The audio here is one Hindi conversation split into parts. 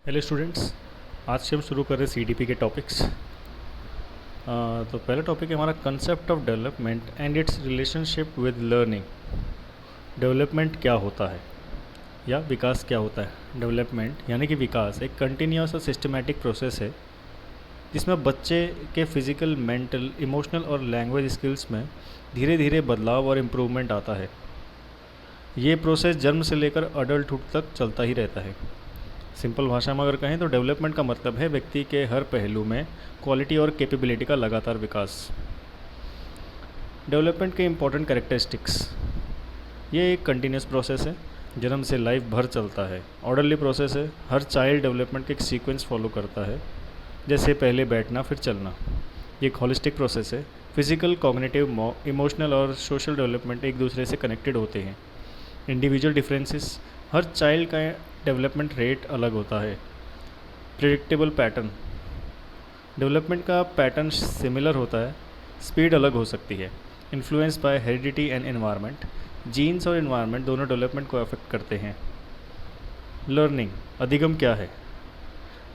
Hello students. आज से हम शुरू कर रहे हैं सीडीपी के टॉपिक्स। तो पहला टॉपिक है हमारा concept of development and it's relationship with learning. Development क्या होता है या विकास क्या होता है। डेवलपमेंट यानी कि विकास एक कंटिन्यूस और सिस्टमैटिक प्रोसेस है जिसमें बच्चे के फिज़िकल, मेंटल, इमोशनल और लैंग्वेज स्किल्स में धीरे धीरे बदलाव और इम्प्रूवमेंट आता है। ये प्रोसेस जन्म से लेकर अडल्टहुड तक चलता ही रहता है। सिंपल भाषा में अगर कहें तो डेवलपमेंट का मतलब है व्यक्ति के हर पहलू में क्वालिटी और कैपेबिलिटी का लगातार विकास। डेवलपमेंट के इम्पोर्टेंट कैरेक्टरिस्टिक्स, ये एक कंटिन्यूस प्रोसेस है, जन्म से लाइफ भर चलता है। ऑर्डरली प्रोसेस है, हर चाइल्ड डेवलपमेंट के एक सीक्वेंस फॉलो करता है, जैसे पहले बैठना फिर चलना। ये एक हॉलिस्टिक प्रोसेस है, फिजिकल, कॉग्निटिव, इमोशनल और सोशल डेवलपमेंट एक दूसरे से कनेक्टेड होते हैं। इंडिविजुअल डिफरेंसेस, हर चाइल्ड का डेवलपमेंट रेट अलग होता है। प्रिडिक्टेबल पैटर्न, डेवलपमेंट का पैटर्न सिमिलर होता है, स्पीड अलग हो सकती है। Influence by heredity and environment, genes और एनवायरनमेंट दोनों डेवलपमेंट को अफेक्ट करते हैं। लर्निंग, अधिगम क्या है।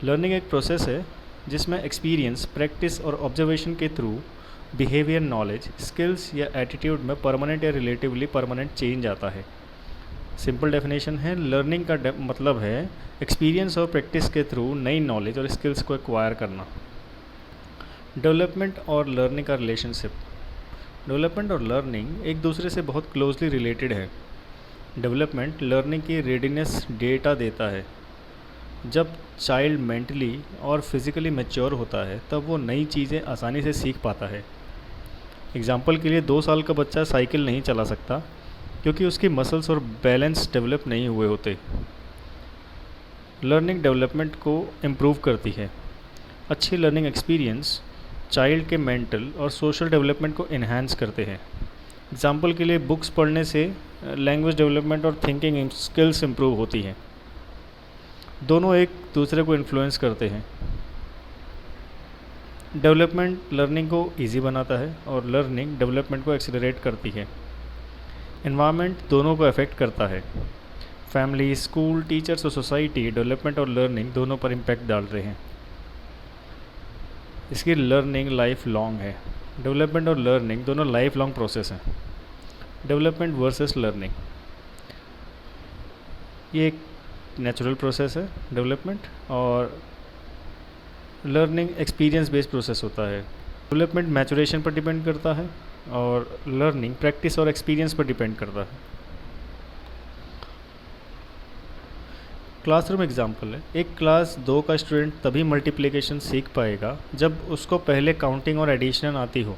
लर्निंग एक प्रोसेस है जिसमें एक्सपीरियंस, प्रैक्टिस और ऑब्जर्वेशन के थ्रू बिहेवियर, नॉलेज, स्किल्स या एटीट्यूड में परमानेंट या रिलेटिवली परमानेंट चेंज आता है। सिंपल डेफिनेशन है, लर्निंग का मतलब है एक्सपीरियंस और प्रैक्टिस के थ्रू नई नॉलेज और स्किल्स को एक्वायर करना। डेवलपमेंट और लर्निंग का रिलेशनशिप, डेवलपमेंट और लर्निंग एक दूसरे से बहुत क्लोजली रिलेटेड है। डेवलपमेंट लर्निंग की रेडीनेस डेटा देता है। जब चाइल्ड मेंटली और फिज़िकली मैच्योर होता है तब वो नई चीज़ें आसानी से सीख पाता है। एग्जाम्पल के लिए 2 साल का बच्चा साइकिल नहीं चला सकता क्योंकि उसकी मसल्स और बैलेंस डेवलप नहीं हुए होते। लर्निंग डेवलपमेंट को इम्प्रूव करती है। अच्छी लर्निंग एक्सपीरियंस चाइल्ड के मेंटल और सोशल डेवलपमेंट को इन्हांस करते हैं। एग्जाम्पल के लिए बुक्स पढ़ने से लैंग्वेज डेवलपमेंट और थिंकिंग स्किल्स इम्प्रूव होती हैं। दोनों एक दूसरे को इन्फ्लुएंस करते हैं। डेवलपमेंट लर्निंग को ईजी बनाता है और लर्निंग डेवलपमेंट को एक्सेलरेट करती है। एनवायरनमेंट दोनों को अफेक्ट करता है। फैमिली, स्कूल, टीचर्स और सोसाइटी डेवलपमेंट और लर्निंग दोनों पर इम्पैक्ट डाल रहे हैं। इसकी लर्निंग लाइफ लॉन्ग है। डेवलपमेंट और लर्निंग दोनों लाइफ लॉन्ग प्रोसेस हैं। डेवलपमेंट वर्सेस लर्निंग, ये एक नेचुरल प्रोसेस है डेवलपमेंट, और लर्निंग एक्सपीरियंस बेस्ड प्रोसेस होता है। डेवलपमेंट मैचुरेशन पर डिपेंड करता है और लर्निंग प्रैक्टिस और एक्सपीरियंस पर डिपेंड करता है। क्लासरूम एग्जाम्पल है, एक क्लास 2 का स्टूडेंट तभी मल्टीप्लिकेशन सीख पाएगा जब उसको पहले काउंटिंग और एडिशन आती हो।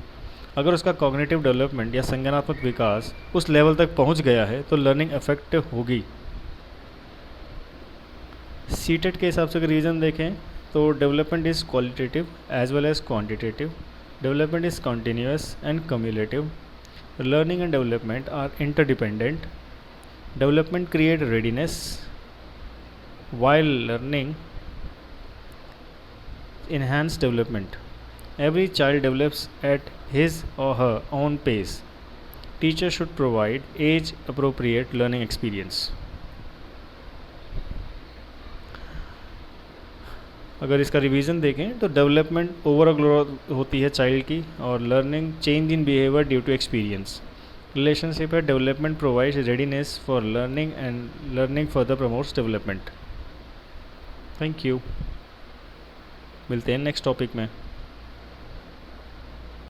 अगर उसका कॉग्निटिव डेवलपमेंट या संज्ञानात्मक विकास उस लेवल तक पहुंच गया है तो लर्निंग इफेक्टिव होगी। सीटेट के हिसाब से अगर रीज़न देखें तो development is qualitative as well as quantitative, development is continuous and cumulative, learning and development are interdependent, development create readiness while learning enhance development. Every child develops at his or her own pace. Teachers should provide age appropriate learning experience. अगर इसका रिवीजन देखें तो डेवलपमेंट ओवरऑल ग्रोथ होती है चाइल्ड की, और learning change in behaviour due to experience. Relationship है, development provides readiness for learning and learning further promotes development. Thank you, मिलते हैं नेक्स्ट टॉपिक में।